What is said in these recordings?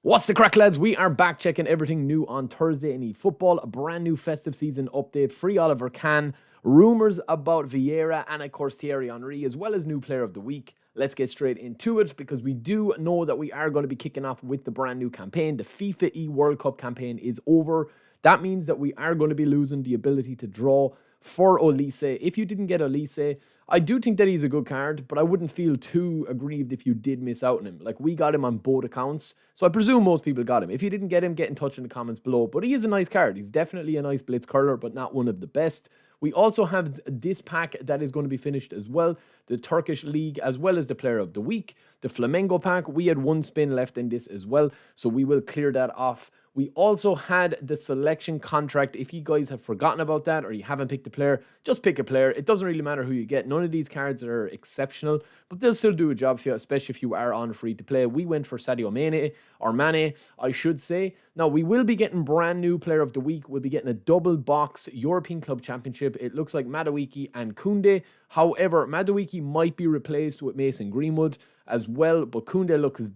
What's the crack, lads? We are back checking everything new on Thursday in eFootball. A brand new festive season update, free Oliver Kahn, rumours about Vieira, and of course Thierry Henry, as well as new player of the week. Let's get straight into it because we do know that we are going to be kicking off with the brand new campaign. The FIFA World Cup campaign is over. That means that we are going to be losing the ability to draw for Olise. If you didn't get Olise, I do think that he's a good card, but I wouldn't feel too aggrieved if you did miss out on him. Like, we got him on both accounts, so I presume most people got him. If you didn't get him, get in touch in the comments below. But he is a nice card. He's definitely a nice blitz curler, but not one of the best. We also have this pack that is going to be finished as well, the Turkish League, as well as the Player of the Week. The Flamengo pack, we had one spin left in this as well, so we will clear that off. We also had the selection contract. If you guys have forgotten about that or you haven't picked a player, just pick a player. It doesn't really matter who you get. None of these cards are exceptional, but they'll still do a job for you, especially if you are on free to play. We went for Sadio Mane, or Mane, I should say. Now, we will be getting brand new player of the week. We'll be getting a double box European Club Championship. It looks like Madueke and Koundé. However, Madueke might be replaced with Mason Greenwood as well, but Koundé looks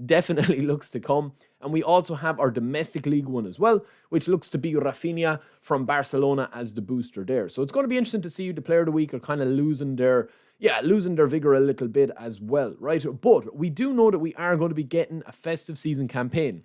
definitely looks to come. And we also have our domestic league one as well, which looks to be Rafinha from Barcelona as the booster there. So it's going to be interesting to see the player of the week are kind of losing their vigor a little bit as well, right? But we do know that we are going to be getting a festive season campaign.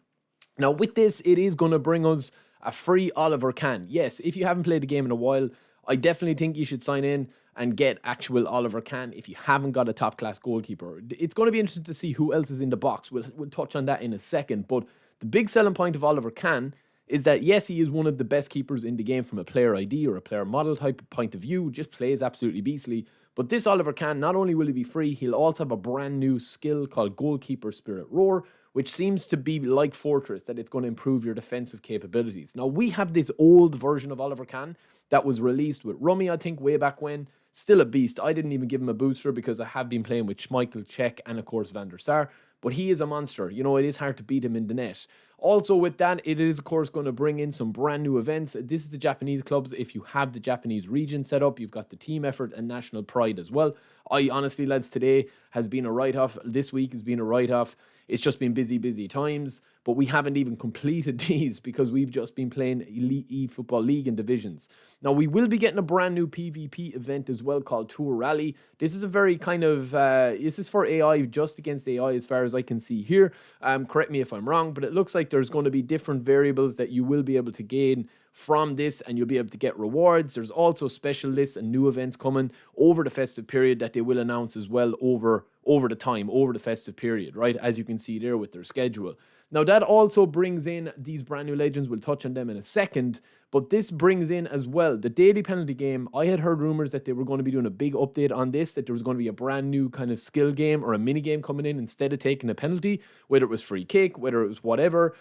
Now, with this, it is going to bring us a free Oliver Kahn. Yes, if you haven't played the game in a while, I definitely think you should sign in and get actual Oliver Kahn if you haven't got a top-class goalkeeper. It's going to be interesting to see who else is in the box. We'll touch on that in a second. But the big selling point of Oliver Kahn is that, yes, he is one of the best keepers in the game from a player ID or a player model type of point of view. Just plays absolutely beastly. But this Oliver Kahn, not only will he be free, he'll also have a brand new skill called Goalkeeper Spirit Roar, which seems to be like Fortress, that it's going to improve your defensive capabilities. Now, we have this old version of Oliver Kahn that was released with Rummi, I think, way back when. Still a beast. I didn't even give him a booster because I have been playing with Schmeichel, Cech, and of course Van der Sar. But he is a monster. You know, it is hard to beat him in the net. Also with that, it is of course going to bring in some brand new events. This is the Japanese clubs. If you have the Japanese region set up, you've got the team effort and national pride as well. I honestly, lads, today has been a write-off. This week has been a write-off. It's just been busy times, but we haven't even completed these because we've just been playing eFootball League and divisions. Now, we will be getting a brand new PvP event as well called Tour Rally. This is a very kind of, this is for AI, just against AI as far as I can see here. Correct me if I'm wrong, but it looks like there's going to be different variables that you will be able to gain from this, and you'll be able to get rewards. There's also special lists and new events coming over the festive period that they will announce as well over the festive period, right? As you can see there with their schedule. Now, that also brings in these brand new legends. We'll touch on them in a second, but this brings in as well the daily penalty game. I had heard rumors that they were going to be doing a big update on this, that there was going to be a brand new kind of skill game or a mini game coming in instead of taking a penalty, whether it was free kick, whether it was whatever.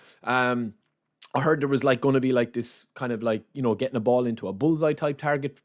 I heard there was like going to be like this kind of like, you know, getting a ball into a bullseye type target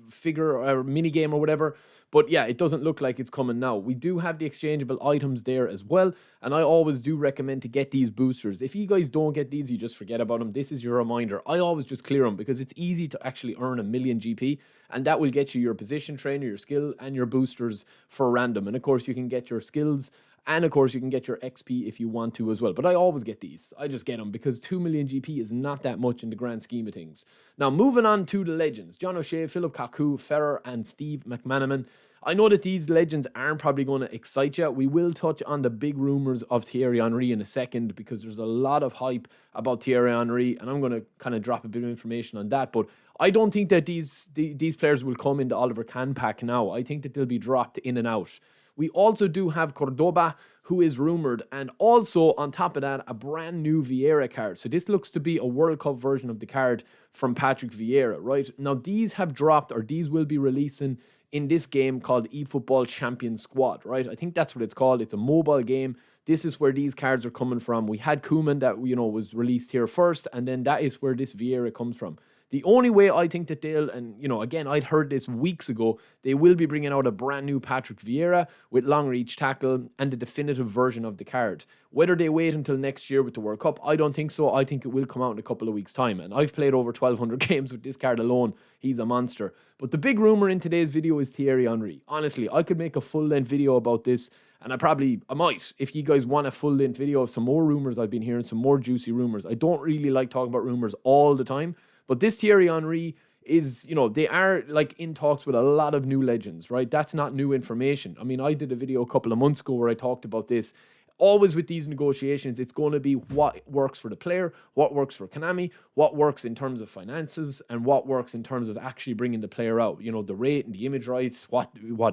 figure or mini game or whatever. But yeah, it doesn't look like it's coming now. We do have the exchangeable items there as well. And I always do recommend to get these boosters. If you guys don't get these, you just forget about them. This is your reminder. I always just clear them because it's easy to actually earn 1 million GP. And that will get you your position trainer, your skill, and your boosters for random. And of course, you can get your skills. And of course, you can get your XP if you want to as well. But I always get these. I just get them because 2 million GP is not that much in the grand scheme of things. Now, moving on to the legends. John O'Shea, Philip Cocu, Ferrer, and Steve McManaman. I know that these legends aren't probably going to excite you. We will touch on the big rumours of Thierry Henry in a second because there's a lot of hype about Thierry Henry. And I'm going to kind of drop a bit of information on that. But I don't think that these players will come in the Oliver Kahn pack now. I think that they'll be dropped in and out. We also do have Cordoba, who is rumoured, and also on top of that, a brand new Vieira card. So this looks to be a World Cup version of the card from Patrick Vieira, right? Now, these have dropped, or these will be releasing in this game called eFootball Champion Squad, right? I think that's what it's called. It's a mobile game. This is where these cards are coming from. We had Koeman that, you know, was released here first, and then that is where this Vieira comes from. The only way I think that they'll, and you know, again, I'd heard this weeks ago, they will be bringing out a brand new Patrick Vieira with long reach tackle and the definitive version of the card. Whether they wait until next year with the World Cup, I don't think so. I think it will come out in a couple of weeks' time. And I've played over 1,200 games with this card alone. He's a monster. But the big rumor in today's video is Thierry Henry. Honestly, I could make a full-length video about this And I might, if you guys want a full-length video of some more rumors I've been hearing, some more juicy rumors. I don't really like talking about rumors all the time, but this Thierry Henry is, they are like in talks with a lot of new legends, right? That's not new information. I mean, I did a video a couple of months ago where I talked about this. Always with these negotiations, it's going to be what works for the player, what works for Konami, what works in terms of finances, and what works in terms of actually bringing the player out. The rate and the image rights, what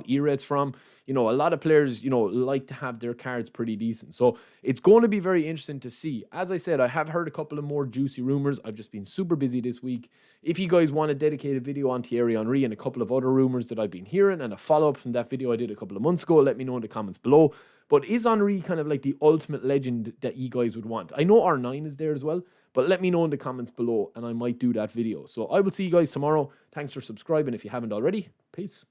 era it's from. A lot of players, like to have their cards pretty decent. So it's going to be very interesting to see. As I said, I have heard a couple of more juicy rumors. I've just been super busy this week. If you guys want a dedicated video on Thierry Henry and a couple of other rumors that I've been hearing and a follow-up from that video I did a couple of months ago, let me know in the comments below. But is Henry kind of like the ultimate legend that you guys would want? I know R9 is there as well, but let me know in the comments below and I might do that video. So I will see you guys tomorrow. Thanks for subscribing if you haven't already. Peace.